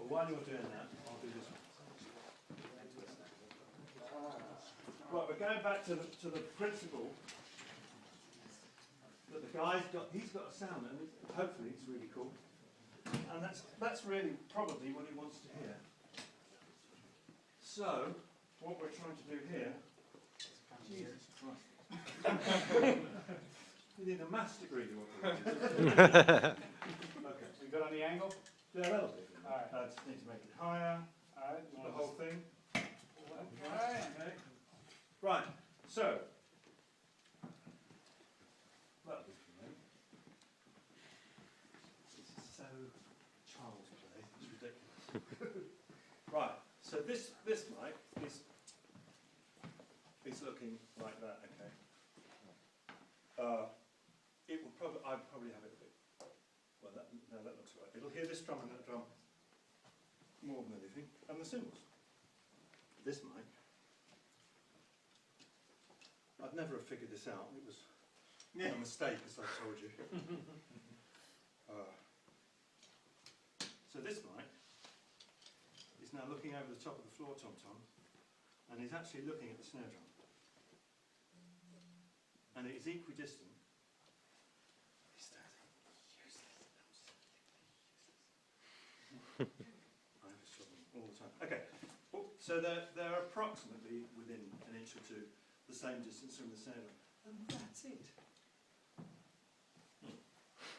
But while you're doing that, I'll do this one. Right, we're going back to the principle that the guy's got. He's got a sound, and hopefully it's really cool. And that's really probably what he wants to hear. So, what we're trying to do here. Jesus Christ. You need a maths degree to work with. Okay. We good on the angle? Yeah, that'll do. Alright. I just need to make it higher. Alright. The whole thing. Alright. Okay. Right. So. That'll do for me. This is so child's play. It's ridiculous. Right. So this mic is looking like that. Okay. It will probably. I'd probably have it a bit. Well, that looks right. It'll hear this drum and that drum more than anything, and the cymbals. This mic. I'd never have figured this out. It was a mistake, as I told you. So this mic is now looking over the top of the floor tom-tom, and he's actually looking at the snare drum. And it is equidistant. He's standing useless, absolutely useless. I have a struggle all the time. Okay, so they're approximately within an inch or two the same distance from the snare drum, and that's it.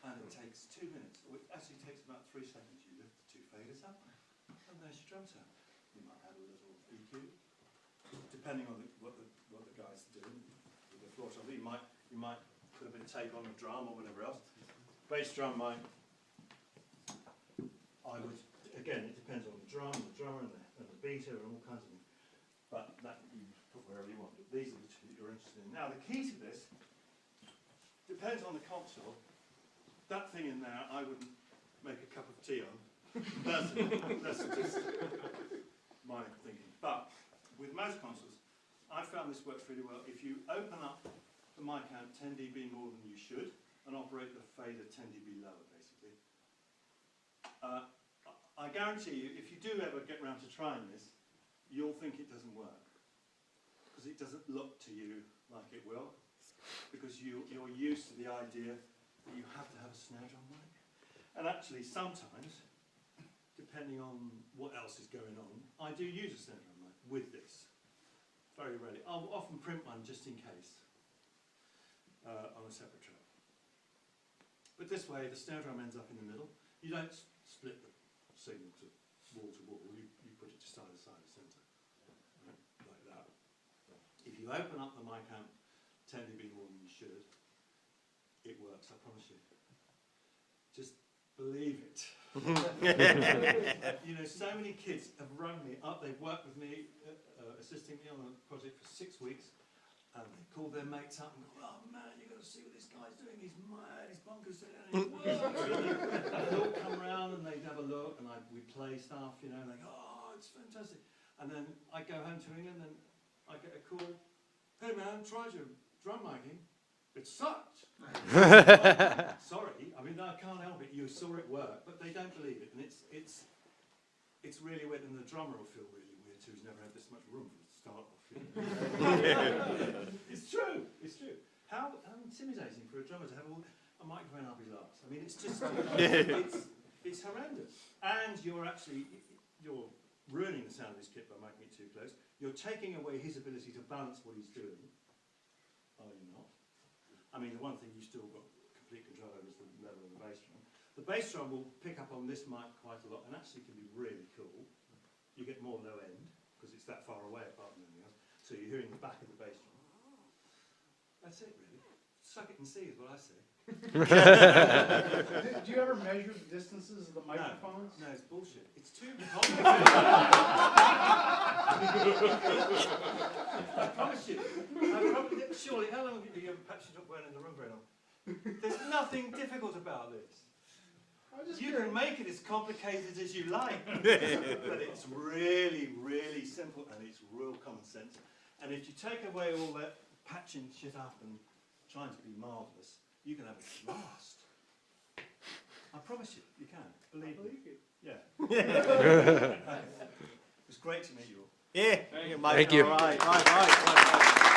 And it takes 2 minutes. Well, it actually takes about 3 seconds. You lift the two faders up, and there's your drum sound. You might add a little EQ, depending on what the guy's doing with the floor tom. You might put a bit of tape on the drum or whatever else. Bass drum might. I would, again, it depends on the drummer and the beater and all kinds of things. But that you put wherever you want. But these are the two that you're interested in. Now the key to this depends on the console. That thing in there, I wouldn't make a cup of tea on. That's just my thinking. But with most consoles, I found this works really well. If you open up the mic amp 10 dB more than you should, and operate the fader 10 dB lower, basically. I guarantee you, if you do ever get round to trying this, you'll think it doesn't work. Because it doesn't look to you like it will. Because you're used to the idea that you have to have a snare drum mic. And actually, sometimes, depending on what else is going on, I do use a snare drum mic with this. Very rarely. I'll often print one just in case on a separate track. But this way, the snare drum ends up in the middle. You don't split the signal to wall. You put it to side to centre, right? Like that. If you open up the mic amp 10 dB more than you should, it works, I promise you. Just believe it. You know, so many kids have rung me up, they've worked with me, assisting me on a project for 6 weeks, and they called their mates up and go, oh man, you've got to see what this guy's doing, he's mad, he's bonkers, and he works. And they'd all come around and they'd have a look, and we'd play stuff, you know, and they go, oh, it's fantastic. And then I'd go home to England and I'd get a call, hey man, tried your drum miking. It sucked. Sorry, I mean I can't help it. You saw it work, but they don't believe it, and it's really weird. And the drummer will feel really weird too. He's never had this much room to start off. You know? It's true. It's true. How intimidating for a drummer to have a microphone up his arse. I mean, it's just it's horrendous. And you're ruining the sound of his kit by making it too close. You're taking away his ability to balance what he's doing. Are you not? I mean, the one thing you've still got complete control over is the level of the bass drum. The bass drum will pick up on this mic quite a lot and actually can be really cool. You get more low end because it's that far away apart from anything else. So you're hearing the back of the bass drum. That's it, really. Suck it and see is what I say. Do you ever measure the distances of the microphones? No, it's bullshit. It's too complicated. I promise you. Surely, how long have you ever patched up weren't in the room very long? There's nothing difficult about this. You can make it as complicated as you like, but it's really, really simple and it's real common sense. And if you take away all that patching shit up and trying to be marvellous, you can have a blast. I promise you, you can. Believe me. You. Yeah. It was great to meet you all. Yeah. Thank you. Mate. Thank you. All right.